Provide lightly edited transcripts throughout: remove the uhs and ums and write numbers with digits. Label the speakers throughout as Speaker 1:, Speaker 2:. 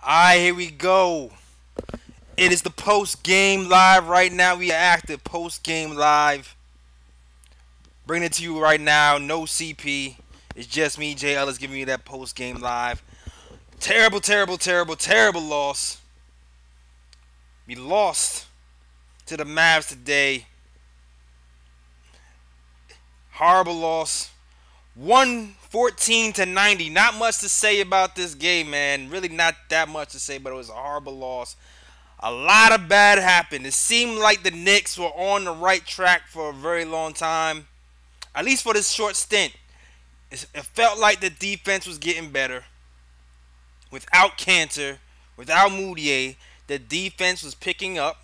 Speaker 1: Alright, here we go. It is the post game live right now. We are active post game live. Bringing it to you right now. No CP. It's just me, Jay Ellis, giving you that post game live. Terrible, terrible, terrible, terrible loss. We lost to the Mavs today. Horrible loss. 114-90. Not much to say about this game, man. Really not that much to say, but it was a horrible loss. A lot of bad happened. It seemed like the Knicks were on the right track for a very long time. At least for this short stint. It felt like the defense was getting better. Without Cantor, without Moutier, the defense was picking up.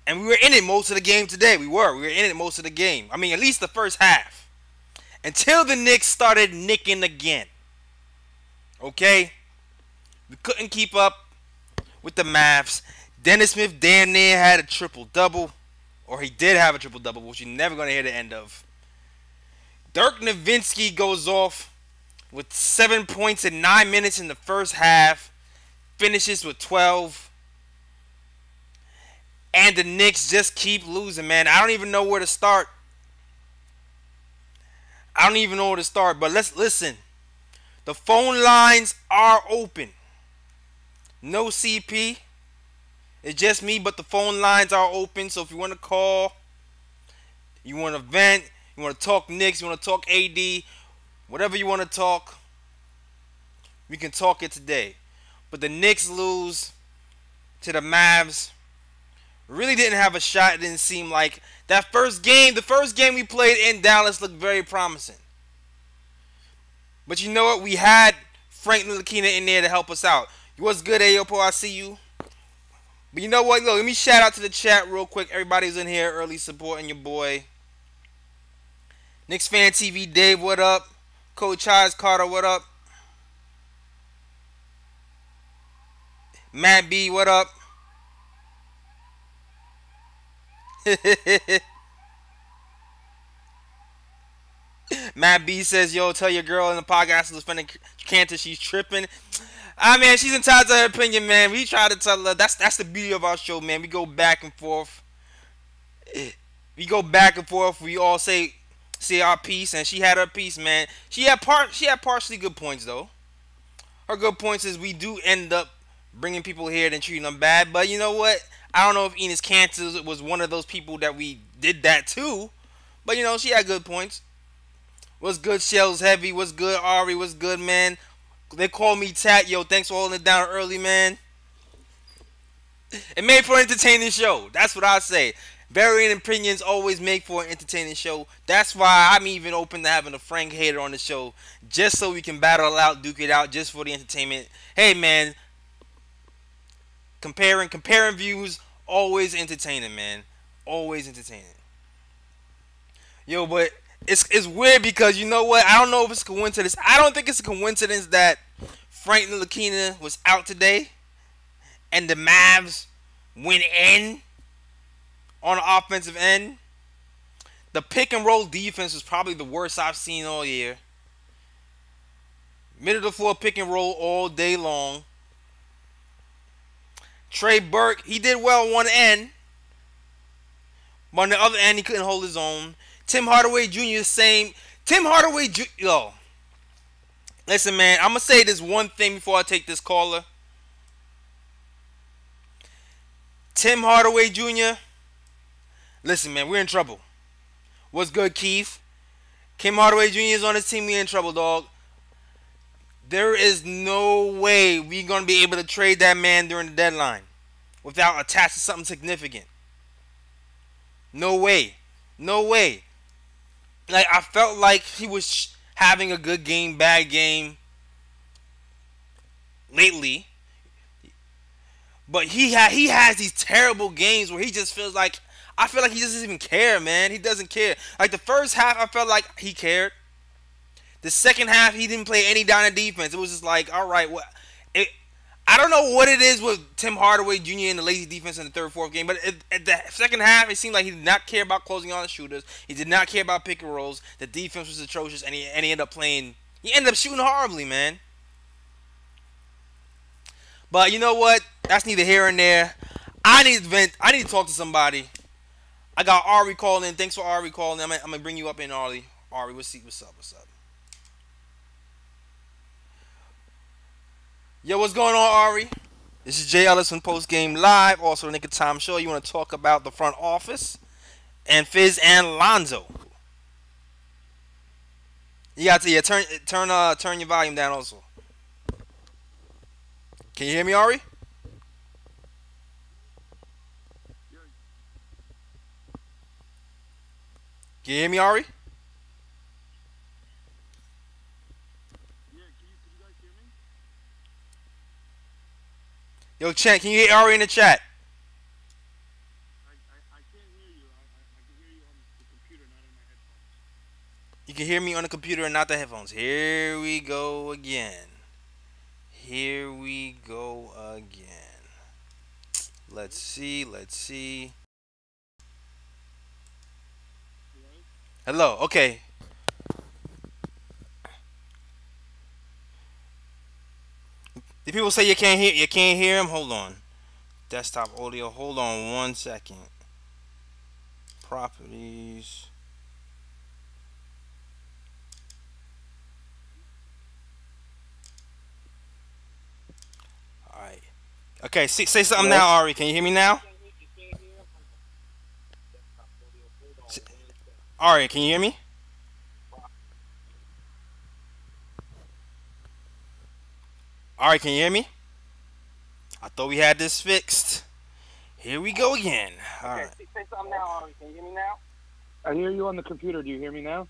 Speaker 1: And we were in it most of the game today. We were in it most of the game. I mean, at least the first half. Until the Knicks started nicking again. Okay? We couldn't keep up with the Mavs. Dennis Smith damn near had a triple-double. Or he did have a triple-double, which you're never going to hear the end of. Dirk Nowitzki goes off with 7 points in 9 minutes in the first half. Finishes with 12. And the Knicks just keep losing, man. I don't even know where to start. But let's listen. The phone lines are open. No CP. It's just me, but the phone lines are open. So if you want to call, you want to vent, you want to talk Knicks, you want to talk AD, whatever you want to talk, we can talk it today. But the Knicks lose to the Mavs. Really didn't have a shot. It didn't seem like that first game. The first game we played in Dallas looked very promising. But you know what? We had Frank Ntilikina in there to help us out. What's good, Ayopo? I see you. But you know what? Look, let me shout out to the chat real quick. Everybody's in here early supporting your boy. Knicks Fan TV, Dave, what up? Coach Chaz Carter, what up? Matt B, what up? Matt B says, yo, tell your girl in the podcast to defend Cantor, she's tripping. Man, she's entitled to her opinion, man. We try to tell her. That's the beauty of our show, man. We go back and forth. We all say our piece, and she had her piece, man. She had partially good points, though. Her good points is we do end up bringing people here and treating them bad. But you know what? I don't know if Enes Kanter was one of those people that we did that to. But, you know, she had good points. What's good, Shells Heavy? What's good, Ari? What's good, man? They call me Tat. Yo, thanks for holding it down early, man. It made for an entertaining show. That's what I say. Varying opinions always make for an entertaining show. That's why I'm even open to having a Frank Hater on the show. Just so we can battle out, duke it out, just for the entertainment. Hey, man. Comparing views, always entertaining, man. Always entertaining. Yo, but it's weird because you know what? I don't know if it's a coincidence. I don't think it's a coincidence that Frank Ntilikina was out today and the Mavs went in on the offensive end. The pick and roll defense was probably the worst I've seen all year. Middle of the floor pick and roll all day long. Trey Burke, he did well on one end. But on the other end, he couldn't hold his own. Tim Hardaway Jr. same. Tim Hardaway Jr. Yo. Listen, man. I'm going to say this one thing before I take this caller. Tim Hardaway Jr. Listen, man. We're in trouble. What's good, Keith? Tim Hardaway Jr. is on his team. We're in trouble, dog. There is no way we're going to be able to trade that man during the deadline without attaching something significant. No way. No way. Like, I felt like he was having a good game, bad game lately. But he has these terrible games where he just feels like, I feel like he doesn't even care, man. He doesn't care. Like, the first half, I felt like he cared. The second half, he didn't play any down in defense. It was just like, all right, I don't know what it is with Tim Hardaway Jr. and the lazy defense in the third, fourth game, but at the second half, it seemed like he did not care about closing on the shooters. He did not care about pick and rolls. The defense was atrocious, and he ended up shooting horribly, man. But you know what? That's neither here and there. I need to vent. I need to talk to somebody. I got Ari calling. Thanks for Ari calling. I'm gonna bring you up in Ari. Ari, what's up? What's up? Yo, what's going on, Ari? This is Jay Ellis from Post Game Live, also the Nick of Time Show. You want to talk about the front office and Fizz and Lonzo. You got to turn your volume down also. Can you hear me, Ari? Can you hear me, Ari? Yo, chat, can you hear Ari in the chat? You can hear me on the computer and not the headphones. Here we go again. Here we go again. Let's see. Hello. Okay. The people say you can't hear him. Hold on. Desktop audio. Hold on 1 second. Properties. All right. Okay. Say something now, Ari. Can you hear me now? Ari, can you hear me? All right, can you hear me? I thought we had this fixed. Here we go again. All right.
Speaker 2: Say something now, Ari. Can you hear me now? I hear you on the computer. Do you hear me now?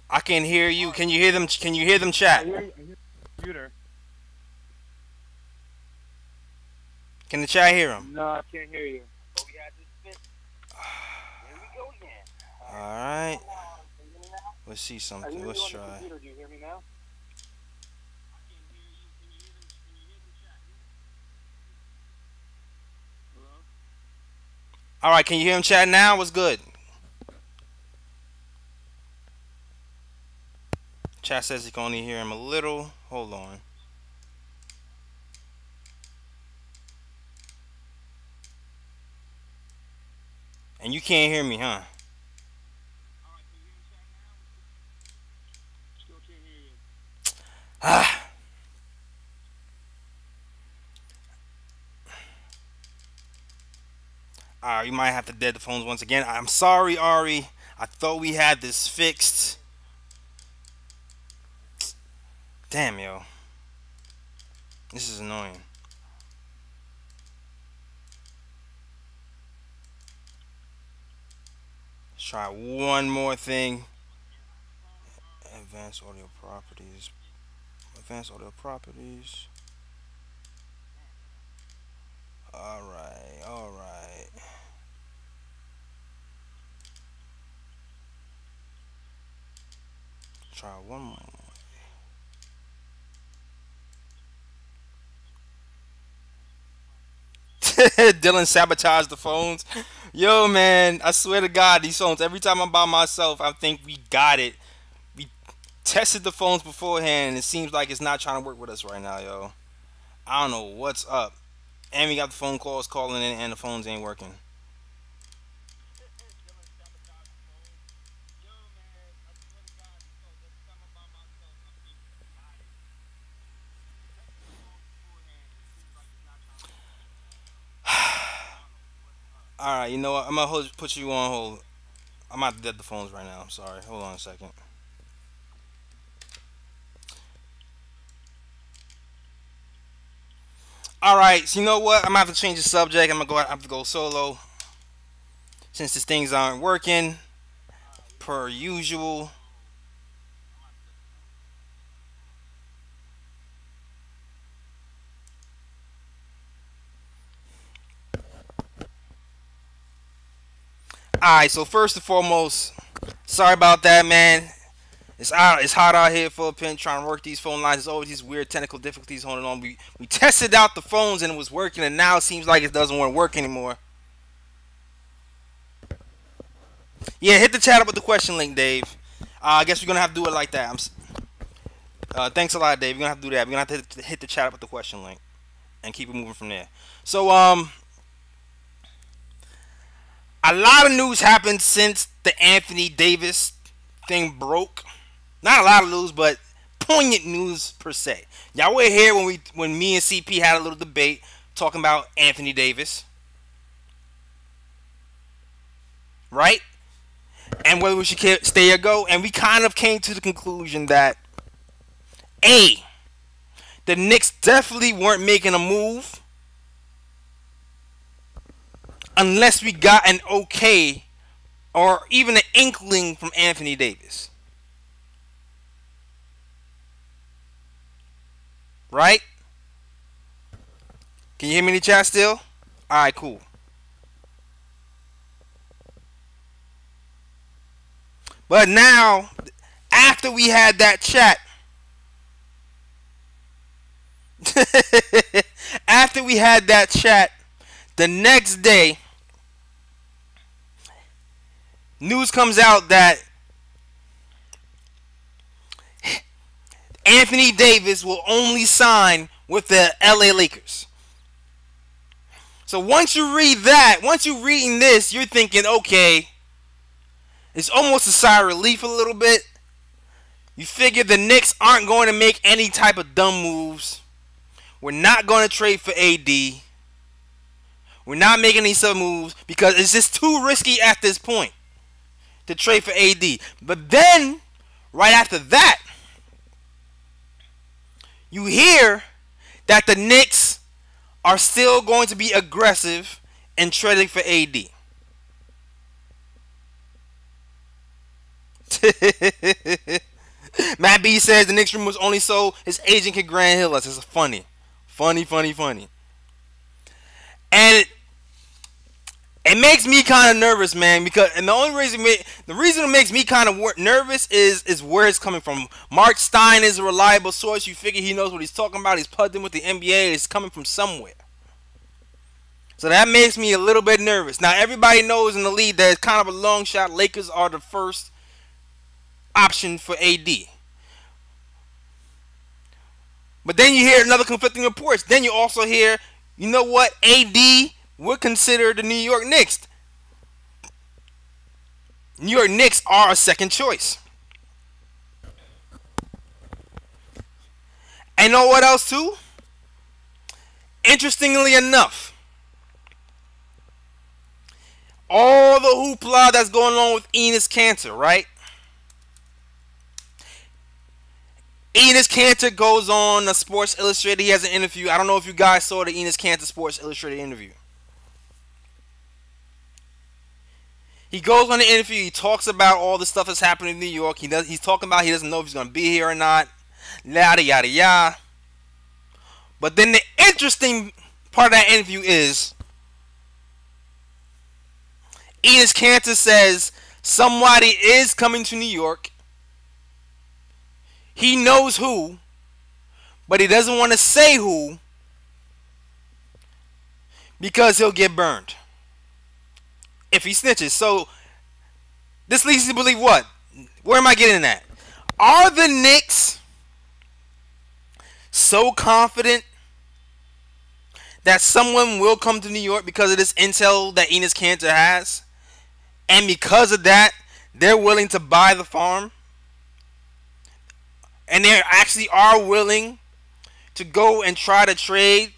Speaker 1: I can hear you. Can you hear them? Can you hear them chat?
Speaker 2: I hear the computer.
Speaker 1: Can the chat hear them?
Speaker 2: No, I can't hear you. But we had this fixed. Here we go again.
Speaker 1: All right. Let's see something. Let's try.
Speaker 2: Do you hear me now?
Speaker 1: All right, can you hear him chat now? What's good? Chat says you can only hear him a little. Hold on. And you can't hear me, huh?
Speaker 2: Still can't hear you.
Speaker 1: Ah. You might have to dead the phones once again. I'm sorry, Ari. I thought we had this fixed. Damn, yo. This is annoying. Let's try one more thing. Advanced audio properties. Advanced audio properties. Alright, alright. Try one more. Dylan sabotaged the phones. Yo, man, I swear to God, these phones, every time I'm by myself, I think we got it. We tested the phones beforehand, and it seems like it's not trying to work with us right now, yo. I don't know what's up. And we got the phone calls calling in, and the phones ain't working. Alright, you know what? I'm going to put you on hold. I'm about to dead the phones right now. I'm sorry. Hold on a second. Alright, so you know what? I'm going to have to change the subject. I'm going to have to go solo. Since these things aren't working. Per usual. Alright, so first and foremost, sorry about that, man. It's hot out here for a pin trying to work these phone lines. There's always these weird technical difficulties holding on. We tested out the phones and it was working, and now it seems like it doesn't want to work anymore. Yeah, hit the chat up with the question link, Dave. I guess we're gonna have to do it like that. Thanks a lot, Dave. We're gonna have to do that. We're gonna have to hit the chat up with the question link. and keep it moving from there. So a lot of news happened since the Anthony Davis thing broke. Not a lot of news, but poignant news per se. Y'all were here when me and CP had a little debate talking about Anthony Davis, right? And whether we should stay or go. And we kind of came to the conclusion that A, the Knicks definitely weren't making a move unless we got an okay or even an inkling from Anthony Davis. Right? Can you hear me in the chat still? Alright, cool. But now, after we had that chat, after we had that chat, the next day, news comes out that Anthony Davis will only sign with the LA Lakers. So once you read that, once you're reading this, you're thinking, okay, it's almost a sigh of relief a little bit. You figure the Knicks aren't going to make any type of dumb moves. We're not going to trade for AD. We're not making any sub moves because it's just too risky at this point to trade for AD. But then, right after that, you hear that the Knicks are still going to be aggressive in trading for AD. Matt B says the Knicks rumors only so his agent can Grand Hill us. It's funny. Funny. And it makes me kind of nervous, man, because and the reason it makes me kind of nervous is where it's coming from. Mark Stein is a reliable source. You figure he knows what he's talking about. He's plugged in with the NBA. It's coming from somewhere. So that makes me a little bit nervous. Now everybody knows in the league that it's kind of a long shot. Lakers are the first option for AD. But then you hear another conflicting reports. Then you also hear, you know what, AD would consider the New York Knicks. New York Knicks are a second choice. And know what else too? Interestingly enough, all the hoopla that's going on with Enes Kanter, right? Enes Kanter goes on Sports Illustrated. He has an interview. I don't know if you guys saw the Enes Kanter Sports Illustrated interview. He goes on the interview. He talks about all the stuff that's happening in New York. He's talking about he doesn't know if he's going to be here or not. Yada, yada, yada. But then the interesting part of that interview is Enes Kanter says somebody is coming to New York. He knows who, but he doesn't want to say who because he'll get burned if he snitches. So this leads you to believe what? Where am I getting at? Are the Knicks so confident that someone will come to New York because of this intel that Enes Kanter has? And because of that, they're willing to buy the farm? And they actually are willing to go and try to trade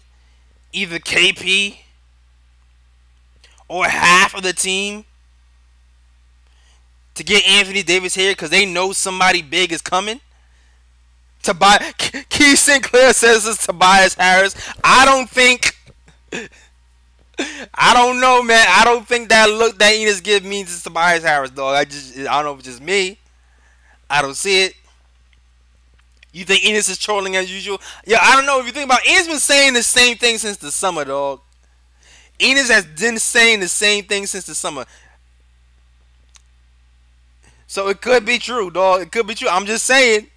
Speaker 1: either KP or half of the team to get Anthony Davis here because they know somebody big is coming? To buy, Keith Sinclair says it's Tobias Harris. I don't know, man. I don't think that look that Enes gives means it's Tobias Harris, dog. I don't know if it's just me. I don't see it. You think Enes is trolling as usual? Yeah, I don't know. If you think about it, Enes been saying the same thing since the summer, dog. Enes has been saying the same thing since the summer. So it could be true, dog. It could be true. I'm just saying.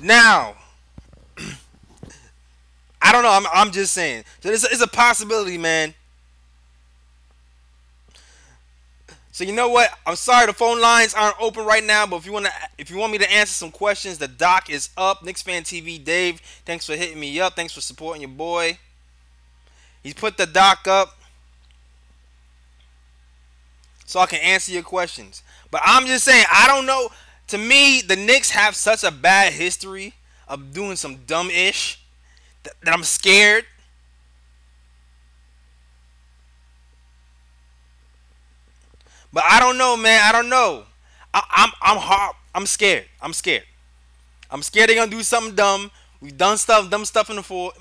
Speaker 1: Now, I don't know. I'm just saying. So it's a possibility, man. So you know what? I'm sorry the phone lines aren't open right now, but if you want me to answer some questions, the doc is up. Knicks Fan TV Dave, thanks for hitting me up. Thanks for supporting your boy. He's put the doc up so I can answer your questions. But I'm just saying, I don't know. To me, the Knicks have such a bad history of doing some dumb ish that I'm scared. But I don't know, man. I don't know. I'm scared. I'm scared. I'm scared they're gonna do something dumb. We've done dumb stuff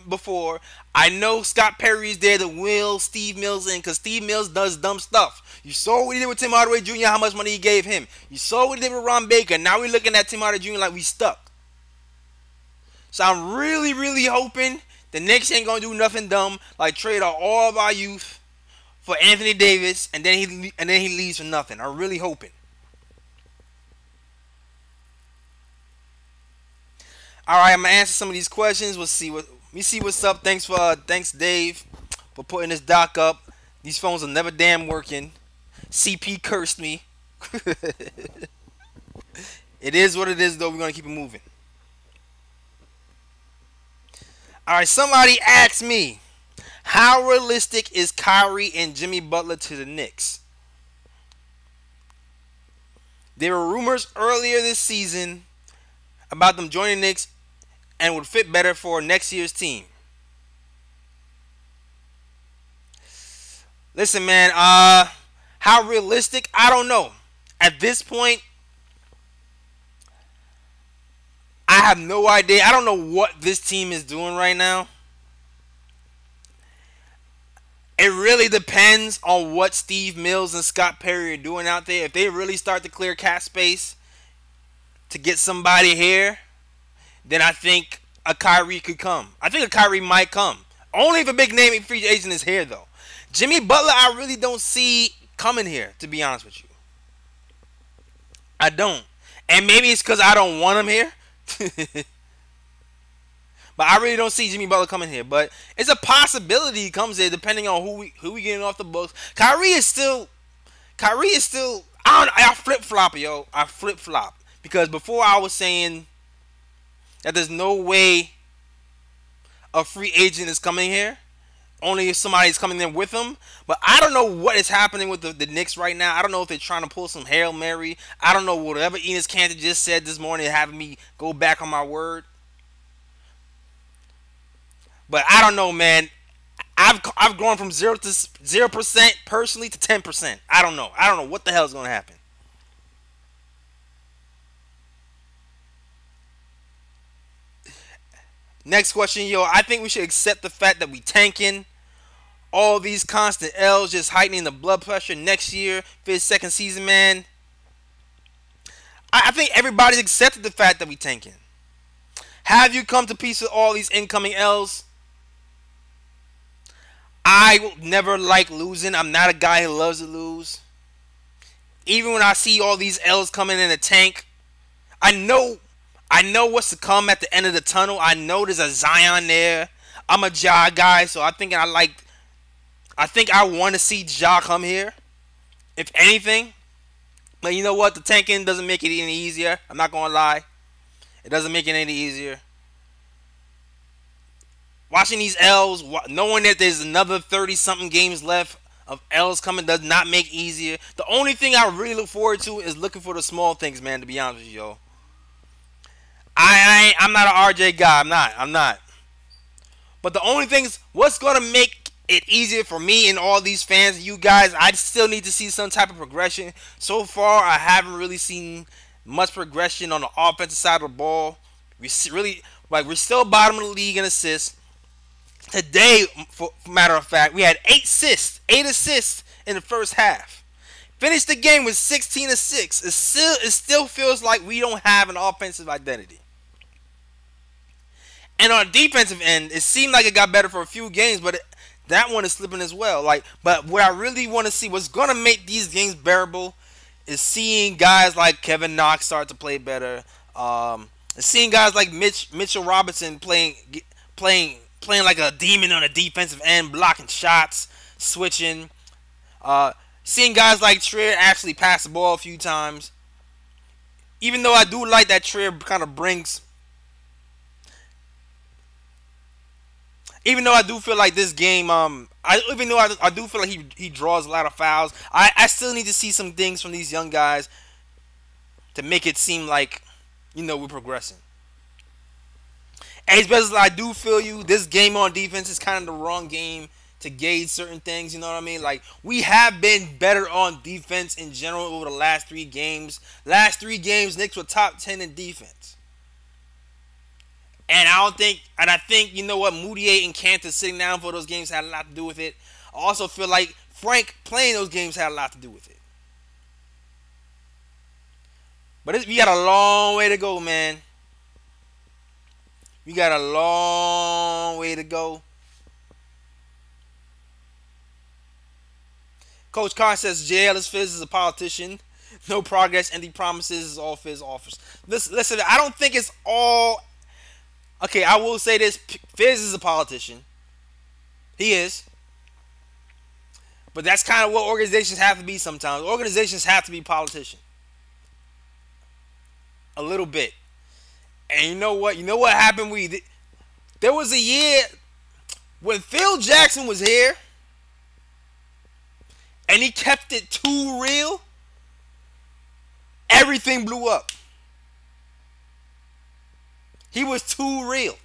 Speaker 1: before. I know Scott Perry is there to will Steve Mills in because Steve Mills does dumb stuff. You saw what he did with Tim Hardaway Jr., how much money he gave him. You saw what he did with Ron Baker. Now we're looking at Tim Hardaway Jr. like we stuck. So I'm really, really hoping the Knicks ain't gonna do nothing dumb like trade all of our youth for Anthony Davis and then he leaves for nothing. I'm really hoping. All right, I'm gonna answer some of these questions. Let me see what's up. Thanks Dave for putting this doc up. These phones are never damn working. CP cursed me. It is what it is though. We're gonna keep it moving. All right, somebody asked me, how realistic is Kyrie and Jimmy Butler to the Knicks? There were rumors earlier this season about them joining the Knicks and would fit better for next year's team. Listen, man, how realistic? I don't know. At this point, I have no idea. I don't know what this team is doing right now. It really depends on what Steve Mills and Scott Perry are doing out there. If they really start to clear cap space to get somebody here, then I think a Kyrie could come. I think a Kyrie might come. Only if a big name free agent is here, though. Jimmy Butler, I really don't see coming here, to be honest with you. I don't. And maybe it's because I don't want him here. But I really don't see Jimmy Butler coming here. But it's a possibility he comes here depending on who we getting off the books. Kyrie is still. I flip flop, yo. I flip flop because before I was saying that there's no way a free agent is coming here. Only if somebody's coming in with them. But I don't know what is happening with the Knicks right now. I don't know if they're trying to pull some Hail Mary. I don't know whatever Enes Kanter just said this morning having me go back on my word. But I don't know, man. I've gone from 0% personally to 10%. I don't know. I don't know what the hell is going to happen. Next question, yo. I think we should accept the fact that we tanking. All these constant L's just heightening the blood pressure next year for his second season, man. I think everybody's accepted the fact that we tanking. Have you come to peace with all these incoming L's? I will never like losing. I'm not a guy who loves to lose. Even when I see all these L's coming in the tank, I know what's to come at the end of the tunnel. I know there's a Zion there. I'm a Ja guy, so I think I want to see Ja come here, if anything. But you know what? The tanking doesn't make it any easier. I'm not going to lie. It doesn't make it any easier. Watching these L's, knowing that there's another 30-something games left of L's coming does not make it easier. The only thing I really look forward to is looking for the small things, man, to be honest with you, yo. I'm not an RJ guy. I'm not. But the only thing is, what's going to make it easier for me and all these fans and you guys, I still need to see some type of progression. So far, I haven't really seen much progression on the offensive side of the ball. We're still bottom of the league in assists. Today, for matter of fact, we had 8 assists in the first half. Finished the game with 16 assists. It still feels like we don't have an offensive identity. And on the defensive end, it seemed like it got better for a few games, but that one is slipping as well. But what I really want to see, what's going to make these games bearable, is seeing guys like Kevin Knox start to play better. Seeing guys like Mitchell Robinson playing like a demon on the defensive end, blocking shots, switching. Seeing guys like Trier actually pass the ball a few times. Even though I do like that Trier kind of brings. Even though I do feel like this game, even though I do feel like he draws a lot of fouls, I still need to see some things from these young guys to make it seem like, we're progressing. And especially, I do feel you. This game on defense is kind of the wrong game to gauge certain things. You know what I mean? Like, we have been better on defense in general over the last 3 games. Last 3 games, Knicks were top 10 in defense. And I think, you know what, Moutier and Cantor sitting down for those games had a lot to do with it. I also feel like Frank playing those games had a lot to do with it. But we got a long way to go, man. We got a long way to go. Coach Carr says JL is Fizz is a politician. No progress, empty promises is all Fizz offers. Listen, I don't think it's all. Okay, I will say this. Fizz is a politician. He is. But that's kind of what organizations have to be sometimes. Organizations have to be politicians. A little bit. And you know what? You know what happened? There was a year when Phil Jackson was here and he kept it too real. Everything blew up. He was too real.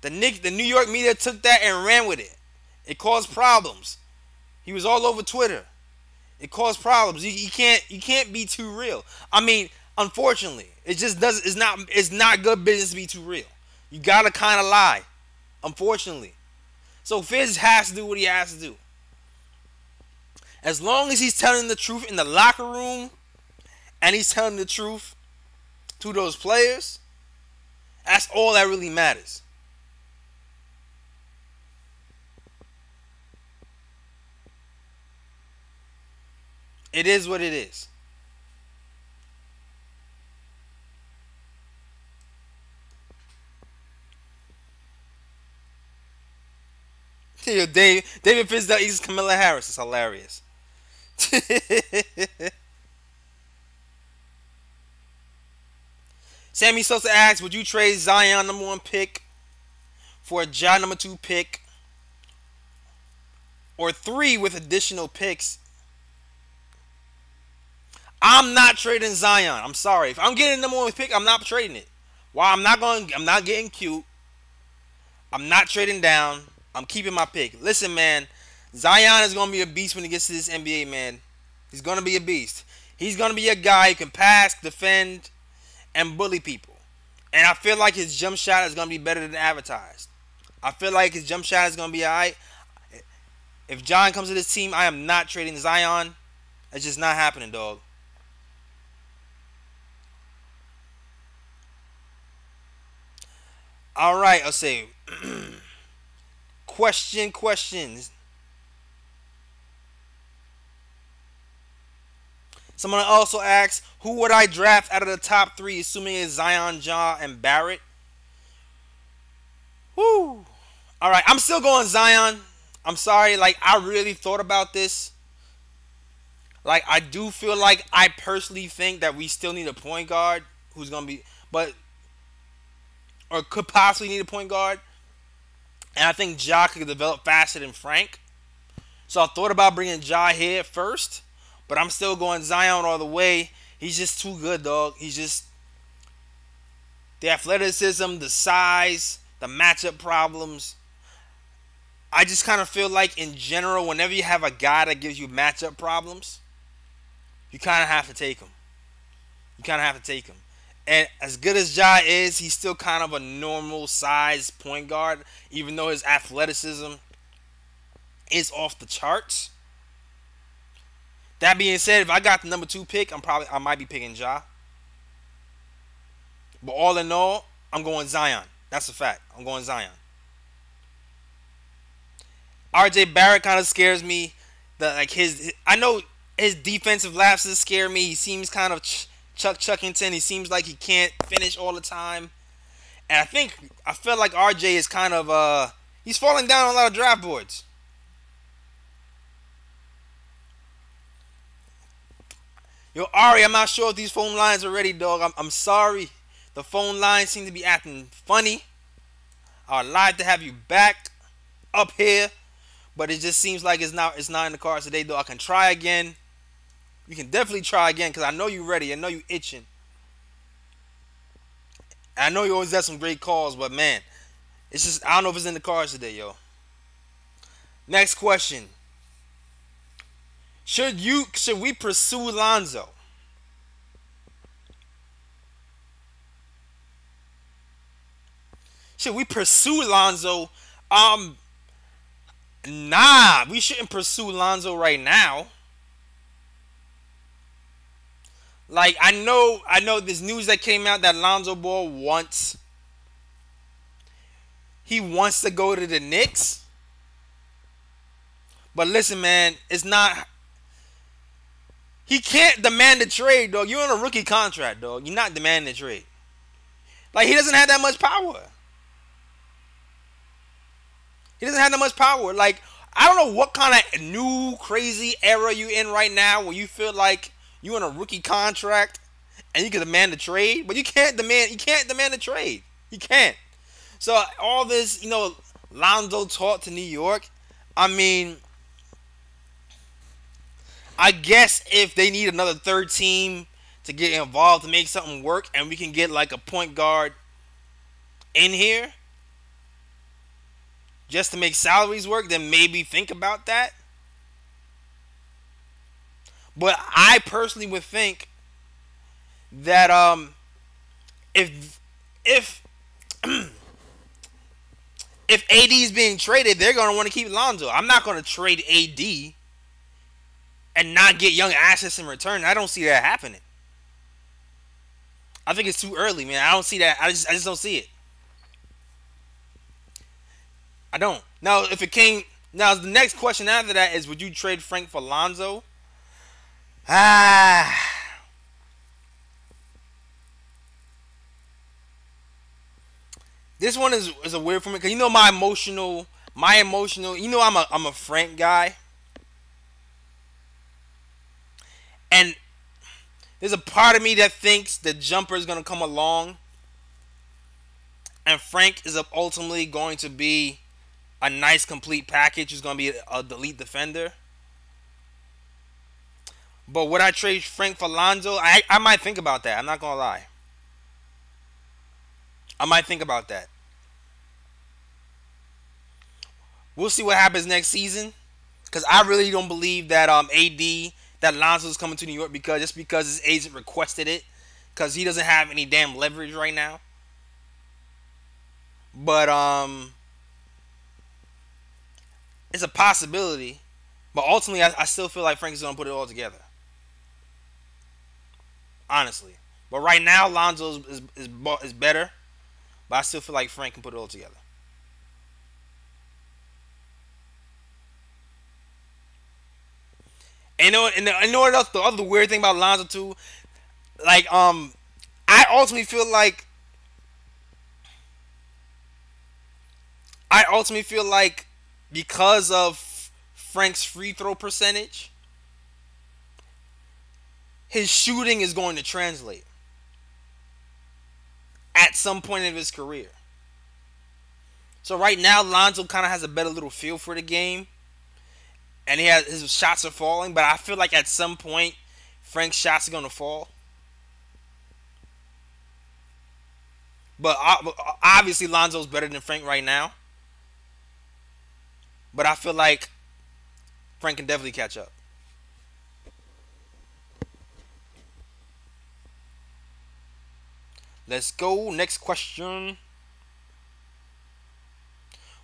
Speaker 1: The New York media took that and ran with it. It caused problems. He was all over Twitter. It caused problems. You can't be too real. I mean, unfortunately, it just does. It's not good business to be too real. You gotta kind of lie. Unfortunately, so Fizz has to do what he has to do. As long as he's telling the truth in the locker room, and he's telling the truth to those players, that's all that really matters. It is what it is. Yo, David Fizz eats Camilla Harris is hilarious. Sammy Sosa asks, would you trade Zion #1 pick for a Ja #2 pick or 3 with additional picks? I'm not trading Zion. I'm sorry. If I'm getting #1 pick, I'm not trading it. Why? I'm not getting cute. I'm not trading down. I'm keeping my pick. Listen, man. Zion is going to be a beast when he gets to this NBA, man. He's going to be a beast. He's going to be a guy who can pass, defend, and bully people. And I feel like his jump shot is going to be better than advertised. I feel like his jump shot is going to be alright. If John comes to this team, I am not trading Zion. It's just not happening, dog. Alright, I'll say. Questions. Someone also asks, who would I draft out of the top 3, assuming it's Zion, Ja, and Barrett? Woo. Alright, I'm still going Zion. I'm sorry, like, I really thought about this. Like, I do feel like I personally think that we still need a point guard who's going to be, or could possibly need a point guard. And I think Ja could develop faster than Frank. So I thought about bringing Ja here first. But I'm still going Zion all the way. He's just too good, dog. He's just... the athleticism, the size, the matchup problems. I just kind of feel like in general, whenever you have a guy that gives you matchup problems, you kind of have to take him. And as good as Ja is, he's still kind of a normal size point guard, even though his athleticism is off the charts. That being said, if I got the #2 pick, I might be picking Ja. But all in all, I'm going Zion. That's a fact. I'm going Zion. RJ Barrett kind of scares me. I know his defensive lapses scare me. He seems kind of Chuck Chuckington. He seems like he can't finish all the time. And I feel like RJ is kind of he's falling down on a lot of draft boards. Yo, Ari, I'm not sure if these phone lines are ready, dog. I'm sorry. The phone lines seem to be acting funny. I would like to have you back up here, but it just seems like it's not in the cards today, though. I can try again. You can definitely try again because I know you're ready. I know you itching. I know you always have some great calls, but man, it's just I don't know if it's in the cards today, yo. Next question. Should we pursue Lonzo? Should we pursue Lonzo? Nah, we shouldn't pursue Lonzo right now. Like I know this news that came out that Lonzo Ball wants to go to the Knicks. But listen, man, it's not. He can't demand a trade, dog. You're on a rookie contract, dog. You're not demanding a trade. Like he doesn't have that much power. He doesn't have that much power. Like I don't know what kind of new crazy era you in right now where you feel like you on a rookie contract and you can demand a trade, but you can't demand a trade. You can't. So all this, Lonzo talk to New York. I mean, I guess if they need another third team to get involved to make something work and we can get like a point guard in here just to make salaries work, then maybe think about that. But I personally would think that if if if AD is being traded, they're gonna want to keep Lonzo. I'm not gonna trade AD and not get young assets in return. I don't see that happening. I think it's too early, man. I don't see that. I just don't see it. I don't. Now the next question after that is, would you trade Frank for Lonzo? Ah, this one is a weird for me because my emotional. I'm a Frank guy, and there's a part of me that thinks the jumper is gonna come along, and Frank is ultimately going to be a nice complete package. He's gonna be a elite defender. But would I trade Frank for Lonzo? I might think about that. I'm not gonna lie. I might think about that. We'll see what happens next season. Cause I really don't believe that AD that Lonzo's coming to New York because his agent requested it. Cause he doesn't have any damn leverage right now. But it's a possibility. But ultimately, I still feel like Frank is gonna put it all together. Honestly. But right now, Lonzo is better. But I still feel like Frank can put it all together. And you know what else? The other weird thing about Lonzo too, like I ultimately feel like because of Frank's free throw percentage, his shooting is going to translate at some point in his career. So right now, Lonzo kind of has a better little feel for the game, and his shots are falling. But I feel like at some point, Frank's shots are going to fall. But obviously, Lonzo's better than Frank right now. But I feel like Frank can definitely catch up. Let's go. Next question.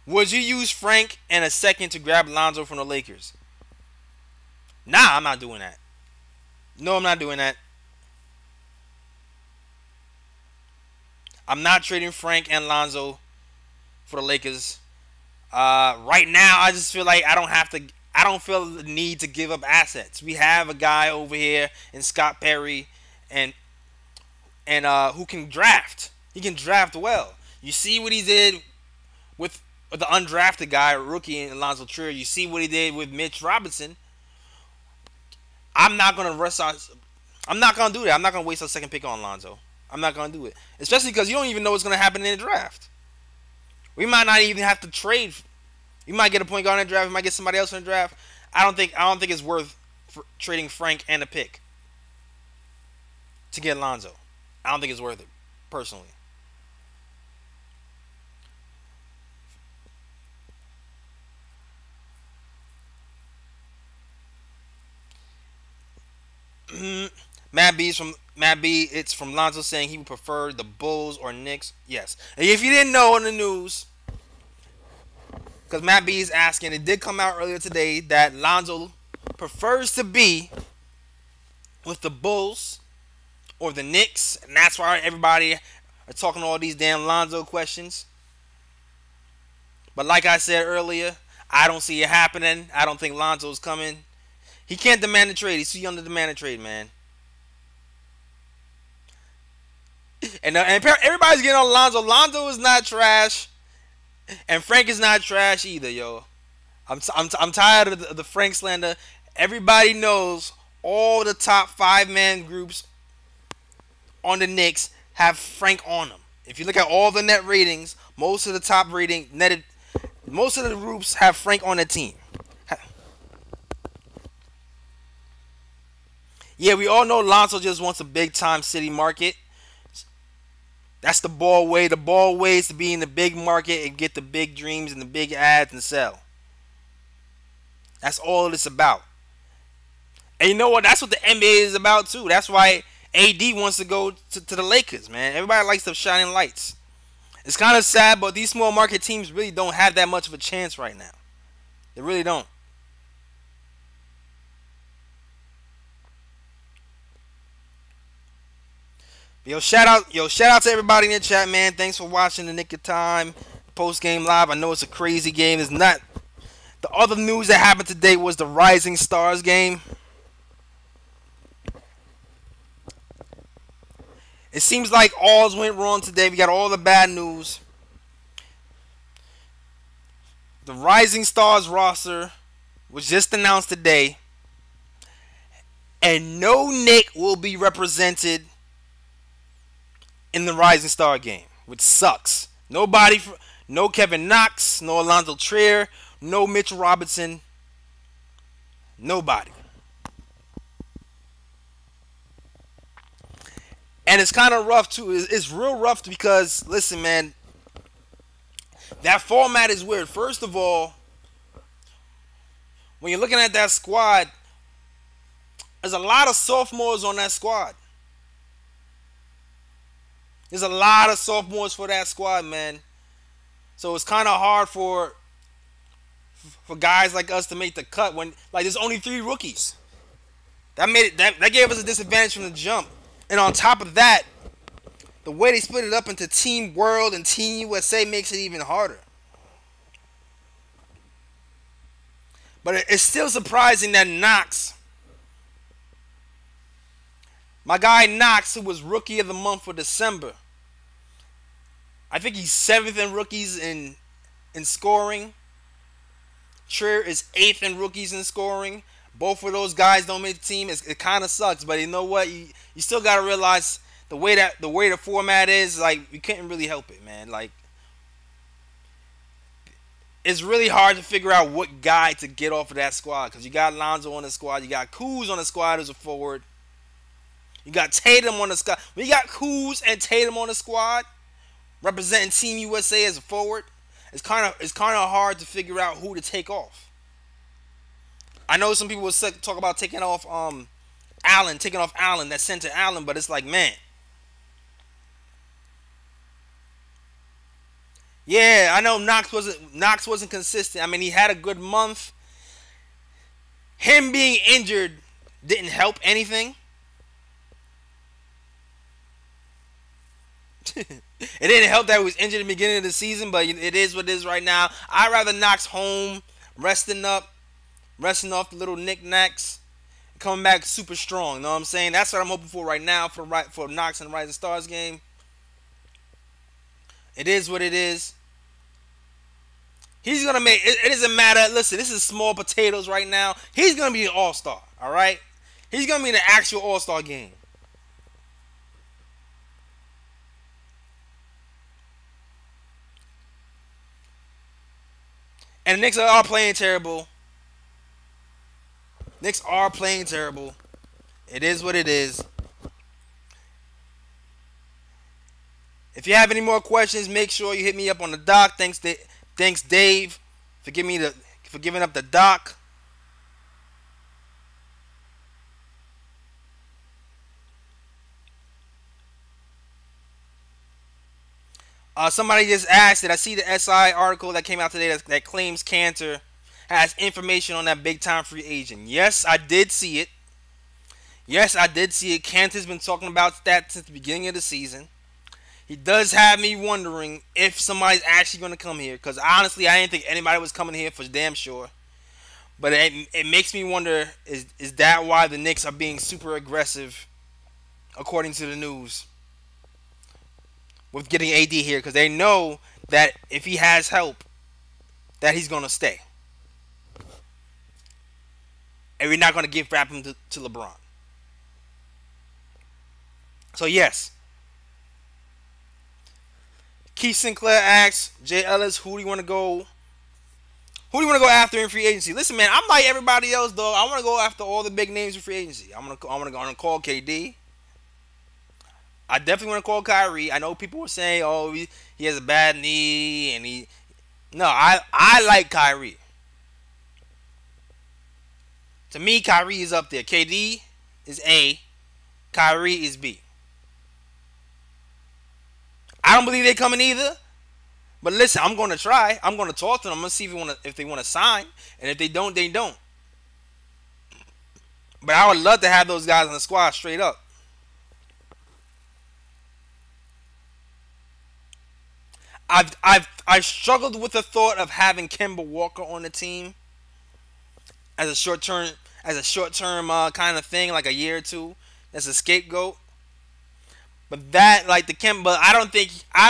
Speaker 1: Would you use Frank and a second to grab Lonzo from the Lakers? Nah, I'm not doing that. No, I'm not doing that. I'm not trading Frank and Lonzo for the Lakers. Right now, I just feel like I don't have to. I don't feel the need to give up assets. We have a guy over here in Scott Perry, and who can draft. He can draft well. You see what he did with the undrafted guy, rookie in Alonzo Trier. You see what he did with Mitch Robinson. I'm not gonna rush out. I'm not gonna do that. I'm not gonna waste a second pick on Lonzo. I'm not gonna do it, especially because you don't even know what's gonna happen in the draft. We might not even have to trade. You might get a point guard in the draft. You might get somebody else in the draft. I don't think it's worth trading Frank and a pick to get Lonzo. I don't think it's worth it, personally. Matt B. It's from Lonzo saying he would prefer the Bulls or Knicks. Yes. And if you didn't know in the news, because Matt B is asking, it did come out earlier today that Lonzo prefers to be with the Bulls or the Knicks, and that's why everybody are talking all these damn Lonzo questions. But like I said earlier, I don't see it happening. I don't think Lonzo's coming. He can't demand a trade. He's too young to demand a trade, man. And everybody's getting on Lonzo. Lonzo is not trash, and Frank is not trash either, yo. I'm tired of the Frank slander. Everybody knows all the top 5-man groups on the Knicks have Frank on them. If you look at all the net ratings, most of the top rating netted, most of the groups have Frank on the team. Yeah, we all know Lonzo just wants a big time city market. That's the ball way. The ball way is to be in the big market and get the big dreams and the big ads and sell. That's all it's about. And you know what? That's what the NBA is about too. That's why AD wants to go to the Lakers, man. Everybody likes the shining lights. It's kind of sad, but these small market teams really don't have that much of a chance right now. They really don't. Shout out to everybody in the chat, man. Thanks for watching the Nick of Time post game live. I know it's a crazy game. It's not. The other news that happened today was the Rising Stars game. It seems like all's went wrong today. We got all the bad news. The Rising Stars roster was just announced today, and no Nick will be represented in the Rising Star game, which sucks. No Kevin Knox, no Alonzo Trier, no Mitchell Robinson, nobody. And it's kind of rough too. It's real rough because, listen, man, that format is weird. First of all, when you're looking at that squad, there's a lot of sophomores on that squad. There's a lot of sophomores for that squad, man. So it's kind of hard for guys like us to make the cut when, like, there's only 3 rookies. That gave us a disadvantage from the jump. And on top of that, the way they split it up into Team World and Team USA makes it even harder. But it's still surprising that Knox, my guy Knox, who was Rookie of the Month for December, I think he's 7th in rookies in scoring. Trier is 8th in rookies in scoring. Both of those guys don't make the team. It kind of sucks, but you know what? You still got to realize the way the format is, like, we couldn't really help it, man. Like, it's really hard to figure out what guy to get off of that squad because you got Lonzo on the squad, you got Kuz on the squad as a forward, you got Tatum on the squad. When you got Kuz and Tatum on the squad representing Team USA as a forward, it's kind of hard to figure out who to take off. I know some people will talk about taking off Allen, that center Allen, but it's like, man. Yeah, I know Knox wasn't consistent. I mean, he had a good month. Him being injured didn't help anything. It didn't help that he was injured at the beginning of the season, but it is what it is right now. I'd rather Knox home, resting off the little knickknacks, coming back super strong. You know what I'm saying? That's what I'm hoping for right now for Knox and the Rising Stars game. It is what it is. He's gonna make it. It doesn't matter. Listen, this is small potatoes right now. He's gonna be an all-star. All right. He's gonna be in the actual All-Star game. And the Knicks are playing terrible. Knicks are playing terrible. It is what it is. If you have any more questions, make sure you hit me up on the doc. Thanks, Dave, for giving up the doc. Somebody just asked that I see the SI article that came out today that claims Cantor has information on that big time free agent. Yes, I did see it. Yes, I did see it. Cantor's been talking about that since the beginning of the season. He does have me wondering if somebody's actually going to come here. Because honestly, I didn't think anybody was coming here for damn sure. But it makes me wonder, is that why the Knicks are being super aggressive, according to the news, with getting AD here? Because they know that if he has help, that he's going to stay. And we're not going to gift wrap him to LeBron. So yes. Keith Sinclair asks, Jay Ellis, who do you want to go? Who do you want to go after in free agency? Listen, man, I'm like everybody else, though. I want to go after all the big names in free agency. I'm gonna call KD. I definitely want to call Kyrie. I know people were saying, oh, he has a bad knee, and he. No, I like Kyrie. To me, Kyrie is up there. KD is A. Kyrie is B. I don't believe they're coming either. But listen, I'm going to try. I'm going to talk to them. I'm going to see if they want to sign. And if they don't, they don't. But I would love to have those guys on the squad straight up. I've struggled with the thought of having Kemba Walker on the team as a short term kind of thing, like a year or two, as a scapegoat. But that, like the Kemba, I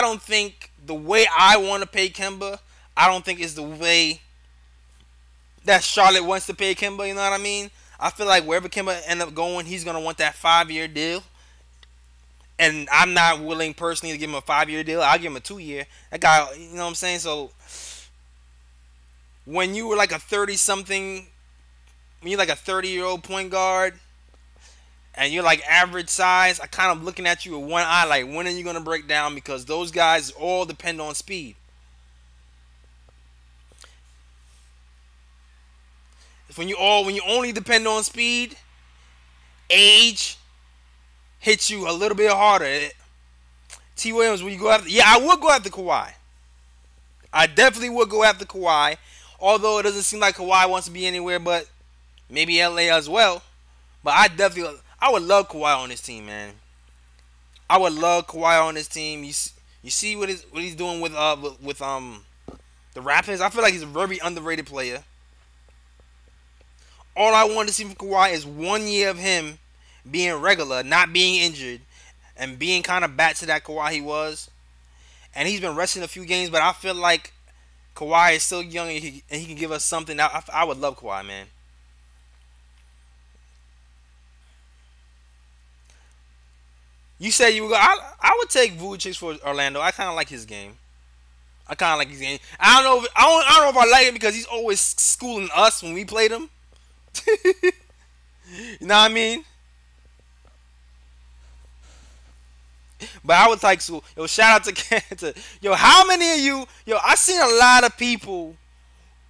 Speaker 1: don't think the way I want to pay Kemba, I don't think is the way that Charlotte wants to pay Kemba. You know what I mean? I feel like wherever Kemba end up going, he's gonna want that 5-year deal. And I'm not willing personally to give him a 5-year deal. I'll give him a 2-year. That guy, you know what I'm saying? So when you were like a 30-something, when you're like a 30-year-old point guard, and you're like average size, I kind of looking at you with one eye, like when are you gonna break down? Because those guys all depend on speed. When you only depend on speed, age hits you a little bit harder. T. Williams, when you go after, yeah, I would go after Kawhi. I definitely would go after Kawhi, although it doesn't seem like Kawhi wants to be anywhere but maybe LA as well. But I would love Kawhi on this team, man. I would love Kawhi on this team. You see what he's doing with the Raptors. I feel like he's a very underrated player. All I want to see from Kawhi is 1 year of him being regular, not being injured, and being kind of back to that Kawhi he was. And he's been resting a few games, but I feel like Kawhi is still young and he can give us something. I would love Kawhi, man. You said you would go. I would take Vucevic for Orlando. I kind of like his game. I don't know if I like him because he's always schooling us when we played him. You know what I mean? But I would like school. Yo, shout out to Cantor. Yo, how many of you? Yo, I seen a lot of people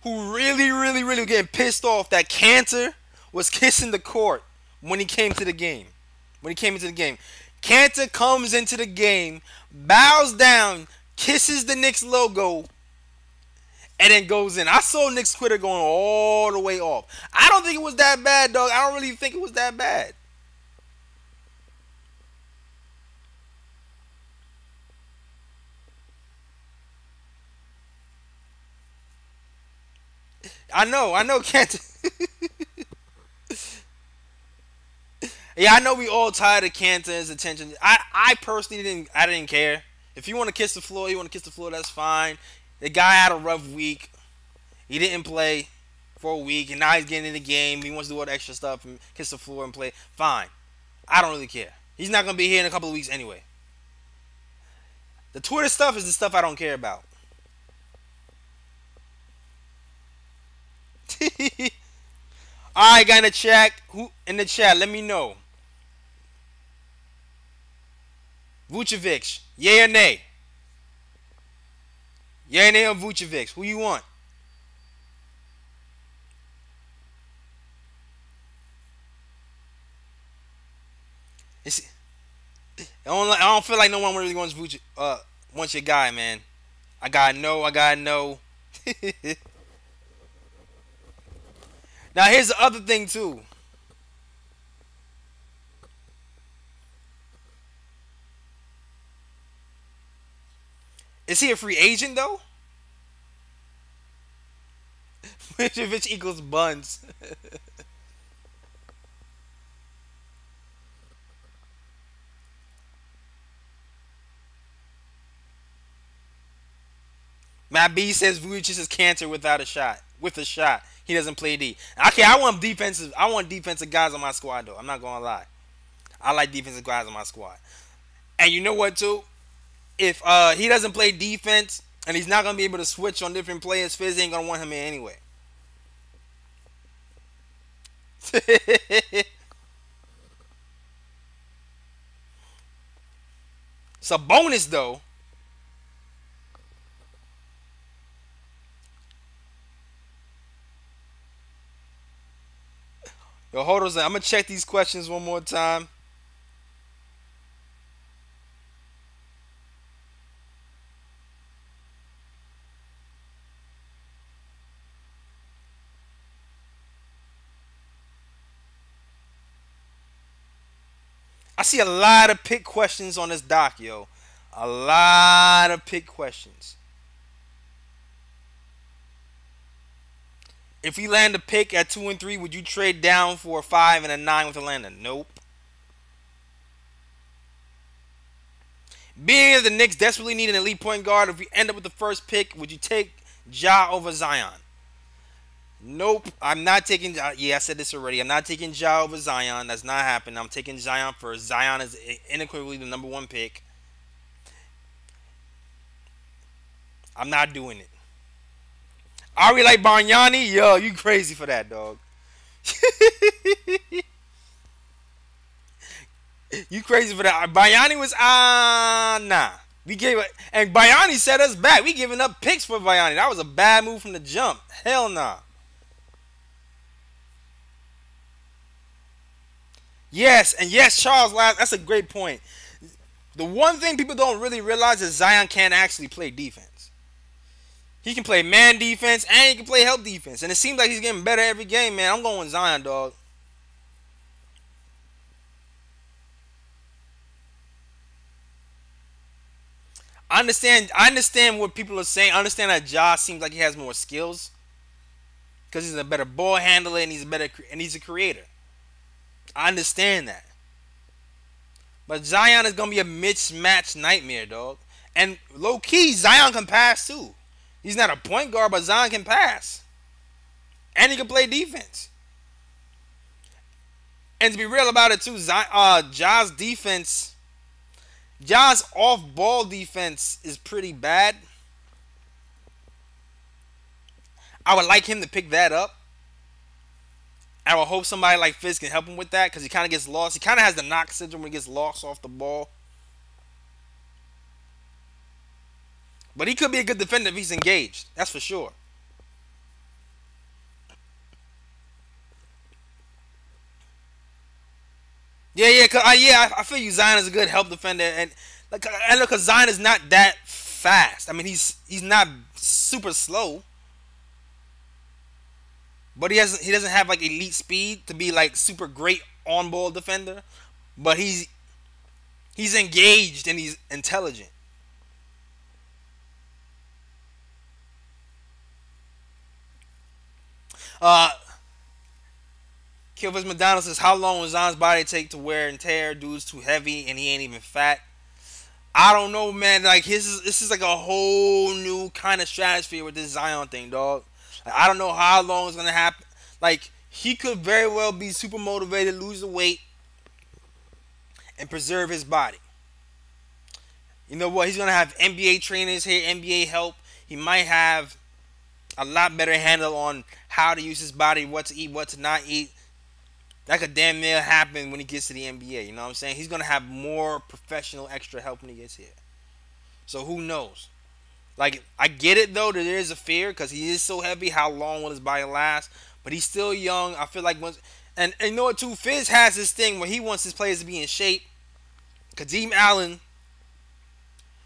Speaker 1: who really getting pissed off that Cantor was kissing the court when he came to the game. Cantor comes into the game, bows down, kisses the Knicks logo, and then goes in. I saw Knicks Twitter going all the way off. I don't think it was that bad, dog. I don't really think it was that bad. I know, Cantor. Yeah, I know we all tired of Cantor's attention. I personally didn't care. If you want to kiss the floor, that's fine. The guy had a rough week. He didn't play for a week, and now he's getting in the game. He wants to do all the extra stuff and kiss the floor and play. Fine. I don't really care. He's not going to be here in a couple of weeks anyway. The Twitter stuff is the stuff I don't care about. Alright, guy in the chat. Who in the chat? Let me know. Vucevic, yay or nay? Yay or nay on Vucevic? Who you want? I don't feel like no one really wants your guy, man. I gotta know. Now here's the other thing too. Is he a free agent though? Vucevic equals buns. Matt B says Vucevic is cancer without a shot. With a shot, he doesn't play D. Okay, I want defensive guys on my squad though. I'm not gonna lie. I like defensive guys on my squad. And you know what too? If he doesn't play defense and he's not gonna be able to switch on different players, Fizz ain't gonna want him in anyway. It's a bonus though. Yo, hold on a second. I'm gonna check these questions one more time. I see a lot of pick questions on this doc, yo. A lot of pick questions. If we land a pick at 2 and 3, would you trade down for a 5 and a 9 with Atlanta? Nope. Being that the Knicks desperately need an elite point guard, if we end up with the first pick, would you take Ja over Zion? Nope. I'm not taking Ja. Yeah, I said this already. I'm not taking Ja over Zion. That's not happening. I'm taking Zion first. Zion is unequivocally the number 1 pick. I'm not doing it. Ari like Bargnani? Yo, you crazy for that, dog. You crazy for that. Bargnani was, nah. We gave it, and Bargnani set us back. We giving up picks for Bargnani. That was a bad move from the jump. Hell nah. Yes, and yes, Charles, that's a great point. The one thing people don't really realize is Zion can't actually play defense. He can play man defense and he can play help defense. And it seems like he's getting better every game, man. I'm going with Zion, dog. I understand what people are saying. I understand that Ja seems like he has more skills. Because he's a better ball handler and he's a creator. I understand that. But Zion is going to be a mismatch nightmare, dog. And low-key, Zion can pass too. He's not a point guard, but Zion can pass. And he can play defense. And to be real about it too, Ja's defense, Ja's off-ball defense is pretty bad. I would like him to pick that up. I would hope somebody like Fizz can help him with that because he kind of gets lost. He kind of has the knock syndrome when he gets lost off the ball. But he could be a good defender if he's engaged. That's for sure. Yeah. I feel you. Zion is a good help defender, and look, cause Zion is not that fast. I mean, he's not super slow, but he doesn't have like elite speed to be like super great on ball defender. But he's engaged and he's intelligent. Kilvis McDonald says, how long will Zion's body take to wear and tear? Dude's too heavy and he ain't even fat. I don't know, man. Like this is like a whole new kind of stratosphere with this Zion thing, dog. Like, I don't know how long it's gonna happen. Like he could very well be super motivated, lose the weight, and preserve his body. You know what? He's gonna have NBA trainers here, NBA help. He might have a lot better handle on how to use his body, what to eat, what to not eat. That could damn near happen when he gets to the NBA. You know what I'm saying? He's gonna have more professional extra help when he gets here. So who knows? Like I get it though that there is a fear because he is so heavy. How long will his body last? But he's still young. I feel like once and you know what too? Fizz has this thing where he wants his players to be in shape. Kadeem Allen,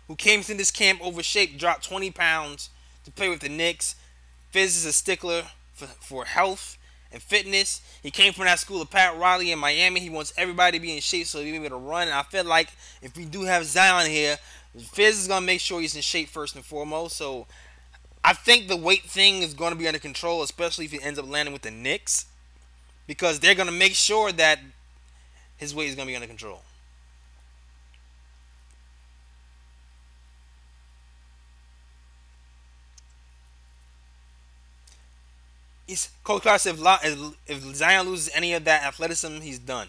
Speaker 1: who came to this camp over shape, dropped 20 pounds to play with the Knicks. Fizz is a stickler for health and fitness. He came from that school of Pat Riley in Miami. He wants everybody to be in shape so he'll be able to run. And I feel like if we do have Zion here, Fizz is going to make sure he's in shape first and foremost. So I think the weight thing is going to be under control, especially if he ends up landing with the Knicks, because they're going to make sure that his weight is going to be under control. Coach Clark said if Zion loses any of that athleticism, he's done.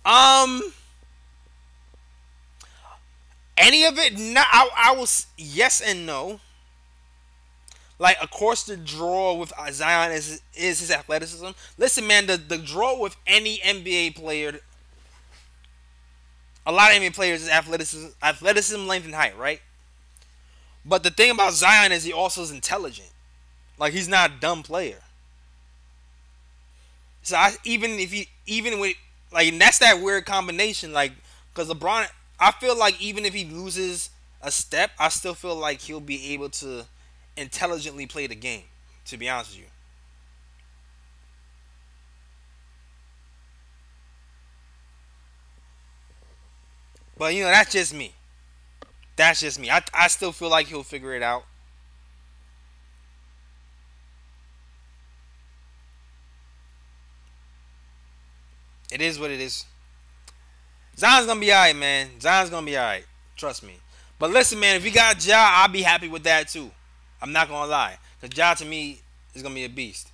Speaker 1: Um, any of it? No, I will yes and no. Like, of course, the draw with Zion is his athleticism. Listen, man, the draw with any NBA player, a lot of NBA players is athleticism, length, and height, right? But the thing about Zion is he also is intelligent. Like he's not a dumb player. So even with like and that's that weird combination. Like because LeBron, I feel like even if he loses a step, I still feel like he'll be able to intelligently play the game. To be honest with you, but you know that's just me. That's just me. I still feel like he'll figure it out. It is what it is. Zion's gonna be alright, man. Zion's gonna be alright. Trust me. But listen, man, if we got Ja, I'll be happy with that too. I'm not gonna lie, cause Ja to me is gonna be a beast.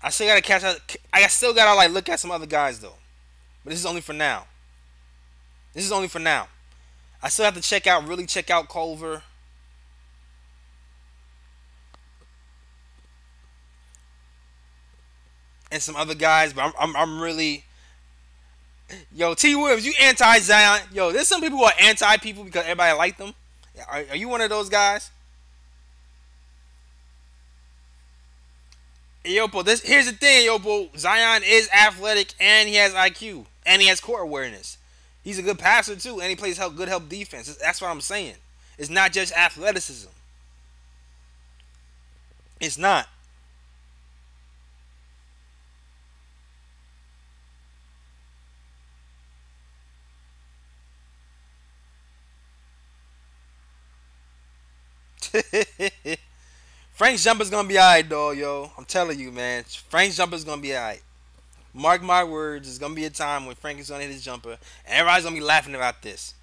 Speaker 1: I still gotta catch up. I still gotta like look at some other guys though. But this is only for now. This is only for now. I still have to really check out Culver and some other guys. But I'm really, yo, T Williams, you anti Zion. Yo, there's some people who are anti people because everybody like them. Are you one of those guys? Yo, bro, here's the thing, yo, bro. Zion is athletic and he has IQ and he has court awareness. He's a good passer too, and he plays good help defense. That's what I'm saying. It's not just athleticism. It's not. Frank's jumper's gonna be alright, though, yo. I'm telling you, man. Frank's jumper's gonna be alright. Mark my words. There's gonna be a time when Frank is gonna hit his jumper, and everybody's gonna be laughing about this.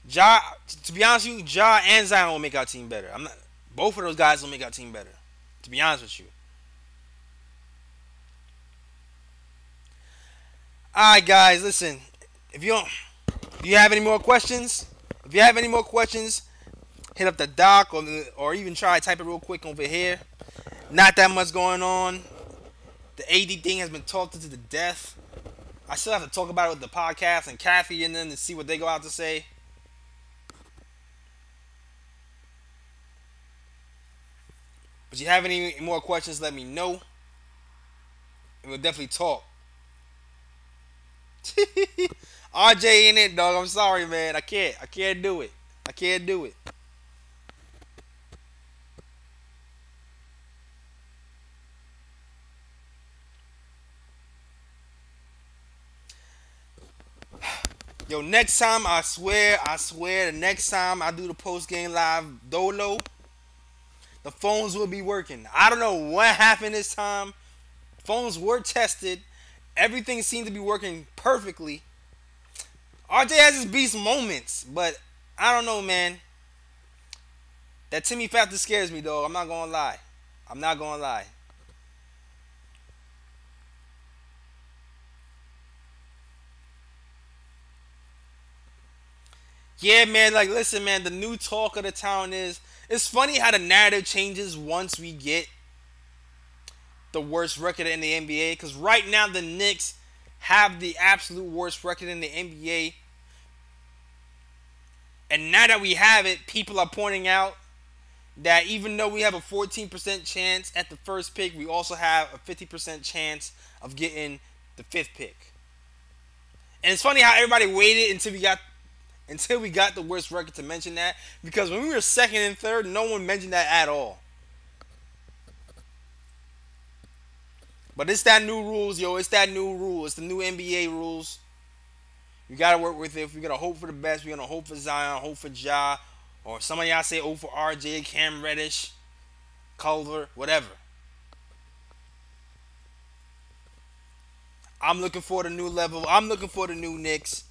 Speaker 1: Ja, to be honest with you, Ja and Zion will make our team better. I'm not. Both of those guys will make our team better. To be honest with you. All right, guys. Listen. If you don't, if you have any more questions, if you have any more questions, hit up the doc or even try to type it real quick over here. Not that much going on. The AD thing has been talked to the death. I still have to talk about it with the podcast and Kathy and them to see what they go out to say. But if you have any more questions, let me know. And we'll definitely talk. RJ in it, dog. I'm sorry, man. I can't. I can't do it. I can't do it. Yo, next time, I swear, the next time I do the post game live dolo, the phones will be working. I don't know what happened this time. Phones were tested. Everything seemed to be working perfectly. RJ has his beast moments, but I don't know, man. That Timmy factor scares me, though. I'm not gonna lie. I'm not gonna lie. Yeah, man. Like, listen, man. The new talk of the town is. It's funny how the narrative changes once we get the worst record in the NBA. Because right now the Knicks have the absolute worst record in the NBA. And now that we have it, people are pointing out that even though we have a 14% chance at the first pick, we also have a 50% chance of getting the fifth pick. And it's funny how everybody waited until we got the worst record to mention that, because when we were second and third, no one mentioned that at all. But it's that new rules, yo. It's that new rule. It's the new NBA rules. You gotta work with it. If we're gonna hope for the best, we're gonna hope for Zion, hope for Ja, or some of y'all say hope for RJ, Cam Reddish, Culver, whatever. I'm looking for the new level. I'm looking for the new Knicks.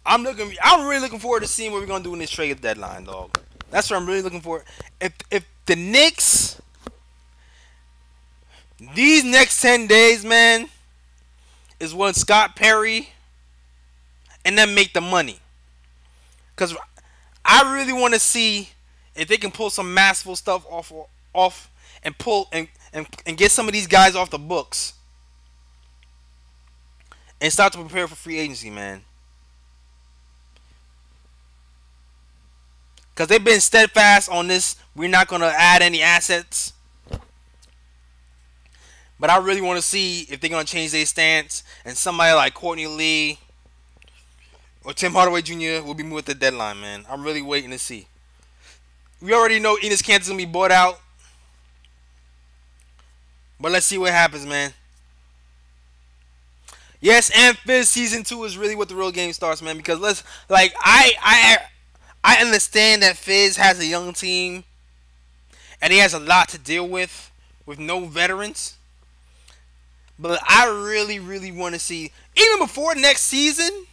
Speaker 1: I'm really looking forward to seeing what we're gonna do in this trade deadline, dog. That's what I'm really looking for. If the Knicks, these next 10 days, man, is when Scott Perry and then make the money. Because I really want to see if they can pull some masterful stuff off and pull and get some of these guys off the books and start to prepare for free agency, man. Because they've been steadfast on this. We're not going to add any assets. But I really want to see if they're going to change their stance. And somebody like Courtney Lee or Tim Hardaway Jr. will be moved at the deadline, man. I'm really waiting to see. We already know Enes Kanter's going to be bought out. But let's see what happens, man. Yes, and Fizz Season 2 is really what the real game starts, man. Because I understand that Fizz has a young team and he has a lot to deal with no veterans. But I really, really want to see, even before next season,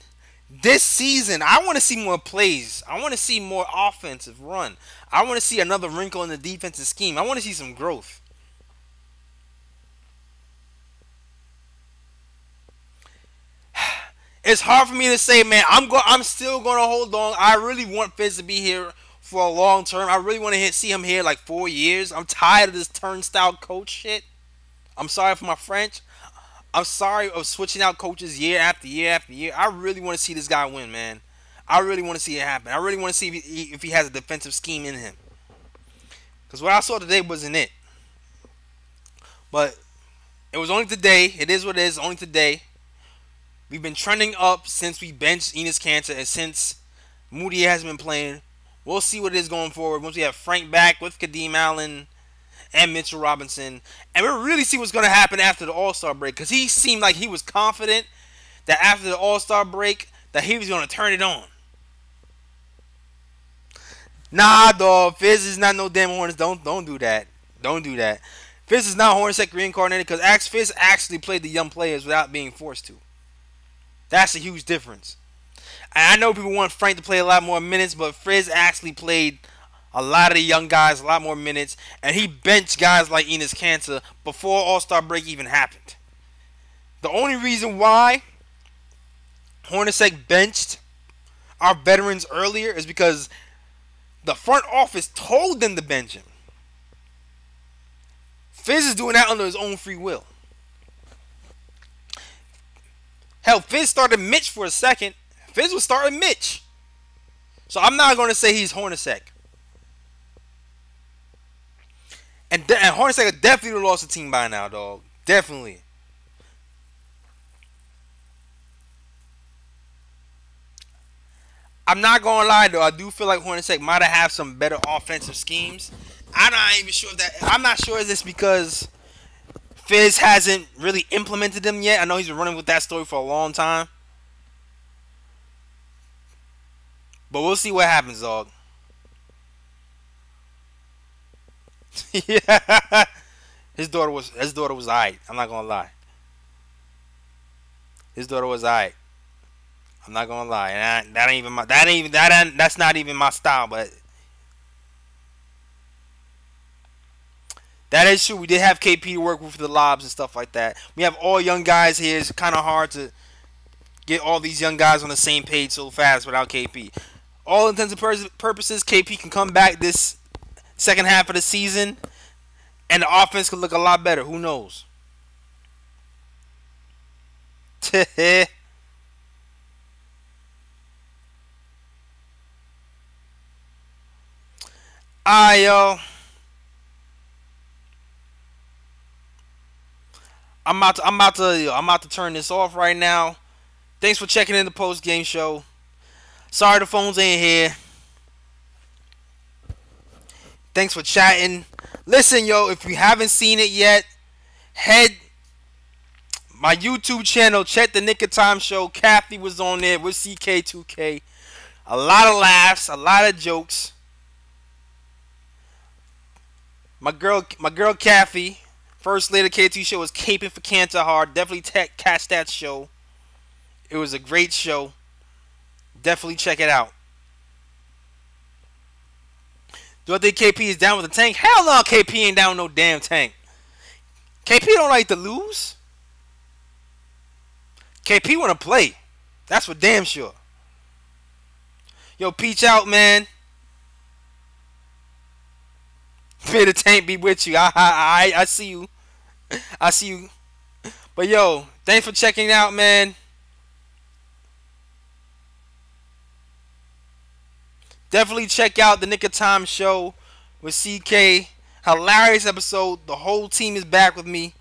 Speaker 1: this season, I want to see more plays. I want to see more offensive run. I want to see another wrinkle in the defensive scheme. I want to see some growth. It's hard for me to say, man. I'm still going to hold on. I really want Fizz to be here for a long term. I really want to see him here like 4 years. I'm tired of this turnstile coach shit. I'm sorry for my French. I'm sorry of switching out coaches year after year after year. I really want to see this guy win, man. I really want to see it happen. I really want to see if he has a defensive scheme in him. Because what I saw today wasn't it. But it was only today. It is what it is. Only today. We've been trending up since we benched Enes Kanter and since Moody hasn't been playing. We'll see what it is going forward once we have Frank back with Kadeem Allen and Mitchell Robinson. And we'll really see what's going to happen after the All-Star break. Because he seemed like he was confident that after the All-Star break that he was going to turn it on. Nah, dog. Fizz is not no damn Hornets. Don't do that. Don't do that. Fizz is not Hornets reincarnated because Fizz actually played the young players without being forced to. That's a huge difference. And I know people want Frank to play a lot more minutes, but Fizz actually played a lot of the young guys a lot more minutes, and he benched guys like Enes Kanter before All-Star break even happened. The only reason why Hornacek benched our veterans earlier is because the front office told them to bench him. Fizz is doing that under his own free will. Hell, Fizz started Mitch for a second. Fizz was starting Mitch. So I'm not going to say he's Hornacek. And Hornacek definitely lost the team by now, dog. Definitely. I'm not going to lie, though. I do feel like Hornacek might have some better offensive schemes. I'm not even sure if that... I'm not sure if this because Fizz hasn't really implemented them yet. I know he's been running with that story for a long time. But we'll see what happens, dog. Yeah. His daughter was alright. I'm not gonna lie. His daughter was alright. I'm not gonna lie. That ain't even my. That's not even my style. But that is true. We did have KP to work with the lobs and stuff like that. We have all young guys here. It's kind of hard to get all these young guys on the same page so fast without KP. All intents and purposes, KP can come back this second half of the season, and the offense could look a lot better. Who knows? Alright, yo. I'm about to turn this off right now. Thanks for checking in the post game show. Sorry the phones ain't here. Thanks for chatting. Listen, yo, if you haven't seen it yet, head my YouTube channel. Check the Nick of Time show. Kathy was on there with CK2K. A lot of laughs, a lot of jokes. My girl Kathy, first lady of K2 show, was caping for Cancer Hard. Definitely catch that show. It was a great show. Definitely check it out. Do I think KP is down with the tank? Hell no, KP ain't down with no damn tank. KP don't like to lose. KP want to play. That's for damn sure. Yo, Peach out, man. May the tank be with you. I see you. I see you. But yo, thanks for checking out, man. Definitely check out the Nick of Time show with CK. Hilarious episode. The whole team is back with me.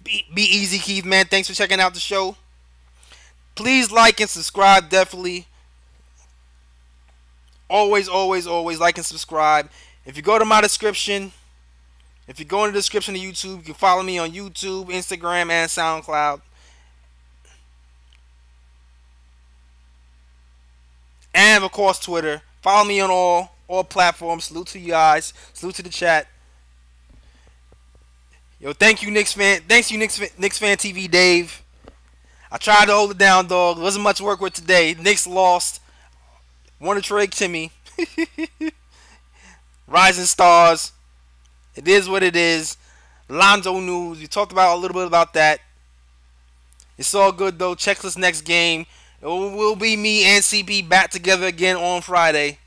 Speaker 1: Be easy, Keith, man. Thanks for checking out the show. Please like and subscribe, definitely. Always like and subscribe. If you go to my description, if you go in the description of YouTube, you can follow me on YouTube, Instagram, and Soundcloud. And of course Twitter. Follow me on all platforms. Salute to you guys. Salute to the chat. Yo, thank you, Knicks fan. Thanks you, Knicks fan TV, Dave. I tried to hold it down, dog. Wasn't much work with today. Knicks lost. Want to trade Timmy. Rising stars. It is what it is. Lonzo news. We talked about a little bit about that. It's all good though. Check this next game. It will be me and CP back together again on Friday.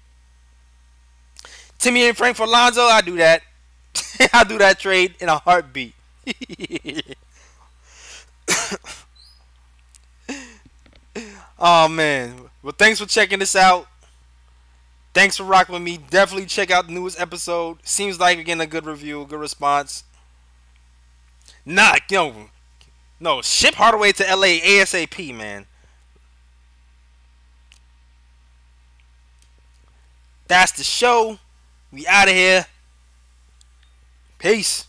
Speaker 1: Timmy and Frank for Lonzo. I do that. I do that trade in a heartbeat. Oh man. Well, thanks for checking this out. Thanks for rocking with me. Definitely check out the newest episode. Seems like we're getting a good review, a good response. Nah, no, ship Hardaway to LA ASAP, man. That's the show. We out of here. Peace.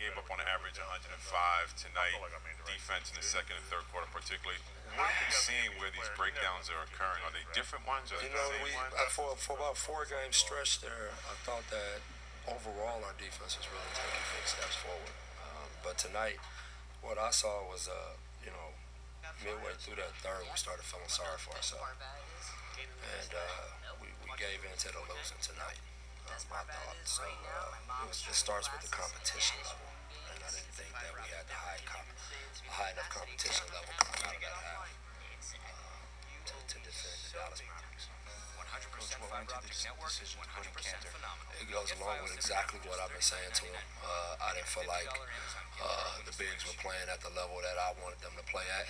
Speaker 3: Gave up on average 105 tonight. Defense in the second and third quarter, particularly. What are you seeing where these breakdowns are occurring? Are they different ones? Or the same ones?
Speaker 4: For about 4 game stretch there, I thought that overall our defense was really taking big steps forward. But tonight, what I saw was, midway through that third, we started feeling sorry for ourselves, and we gave in to the losing tonight. I thought so. It starts with the competition level, and I didn't think that we had a high enough competition level coming out of that half to defend the Dallas Mavericks.
Speaker 5: Coach, what went into this decision to put in Cantor?
Speaker 4: It goes along with exactly what I've been saying to him. I didn't feel like the bigs were playing at the level that I wanted them to play at.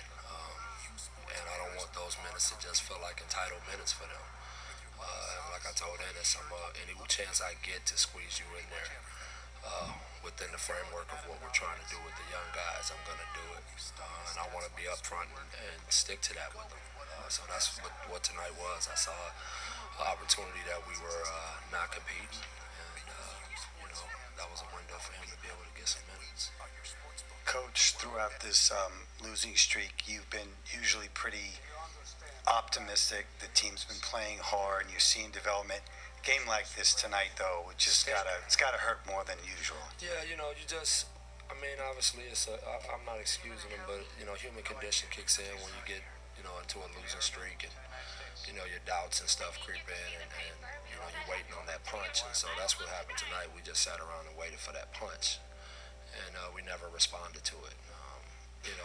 Speaker 4: And I don't want those minutes to just feel like entitled minutes for them. Like I told Ennis, any chance I get to squeeze you in there within the framework of what we're trying to do with the young guys, I'm going to do it. And I want to be upfront and stick to that with them. So that's what tonight was. I saw an opportunity that we were not competing. And, that was a window for him to be able to get some minutes.
Speaker 5: Coach, throughout this losing streak, you've been usually pretty optimistic. The team's been playing hard, and you're seeing development. A game like this tonight, though, it's gotta hurt more than usual.
Speaker 4: Yeah, obviously, I'm not excusing him, but human condition kicks in when you get into a losing streak, and your doubts and stuff creep in, and you're waiting on that punch, and so that's what happened tonight. We just sat around and waited for that punch, and we never responded to it.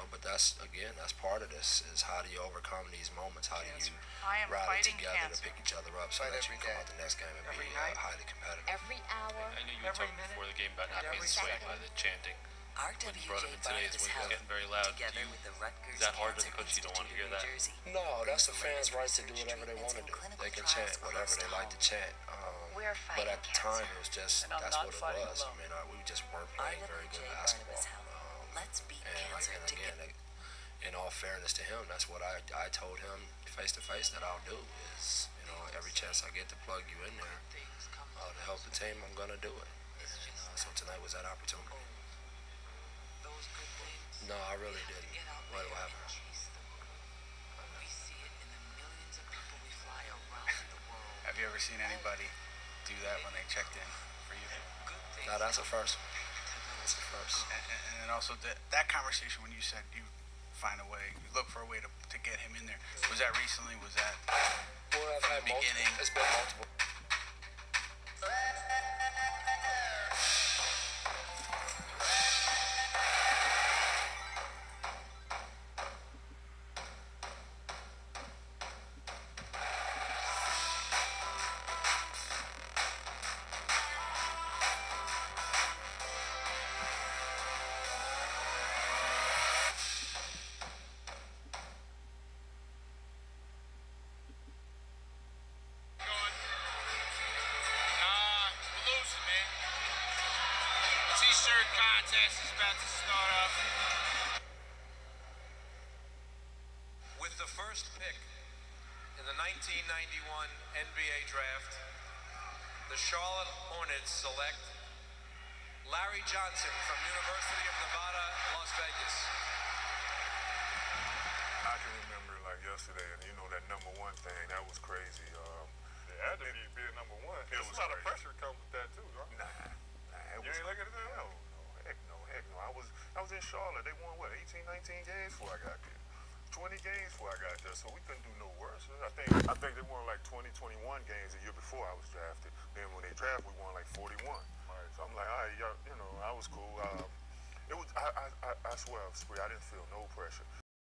Speaker 4: But that's part of this, is how do you overcome these moments? How do you rally together to pick each other up so that you can come out the next game and be highly competitive?
Speaker 6: Every hour,
Speaker 7: I knew you were talking before the game about not being swayed by the chanting. When you brought him in today, is when he was getting very loud. Is that hard to the coach? You don't want to hear that?
Speaker 4: No, that's the fans' right to do whatever they want to do. They can chant whatever they like to chant. But at the time, it was just, that's what it was. We just weren't playing very good basketball. And again, in all fairness to him, that's what I told him face to face that I'll do is, every chance I get to plug you in there to help the team, I'm going to do it. So tonight was that opportunity. No, I really didn't. What happened?
Speaker 5: Have you ever seen anybody do that when they checked in for you?
Speaker 4: No, that's a first. That's a first.
Speaker 5: And then also that conversation when you said you find a way, you look for a way to get him in there. Was that recently? Was that
Speaker 4: I've had
Speaker 5: from the beginning?
Speaker 4: It's been multiple.
Speaker 8: T-shirt contest is about to start up.
Speaker 9: With the first pick in the 1991 NBA draft, the Charlotte Hornets select Larry Johnson from University of Nevada, Las Vegas.
Speaker 3: I can remember like yesterday, and that number one thing, that was crazy.
Speaker 10: It had to be being number one. There's a lot of pressure comes with that too, right?
Speaker 3: Nah.
Speaker 10: You ain't looking at that?
Speaker 3: No, heck no. I was in Charlotte. They won 18, 19 games before I got there. 20 games before I got there, so we couldn't do no worse. I think they won like 20, 21 games the year before I was drafted. Then when they drafted, we won like 41. Right. So I'm like, all right, I was cool. I swear, I didn't feel no pressure.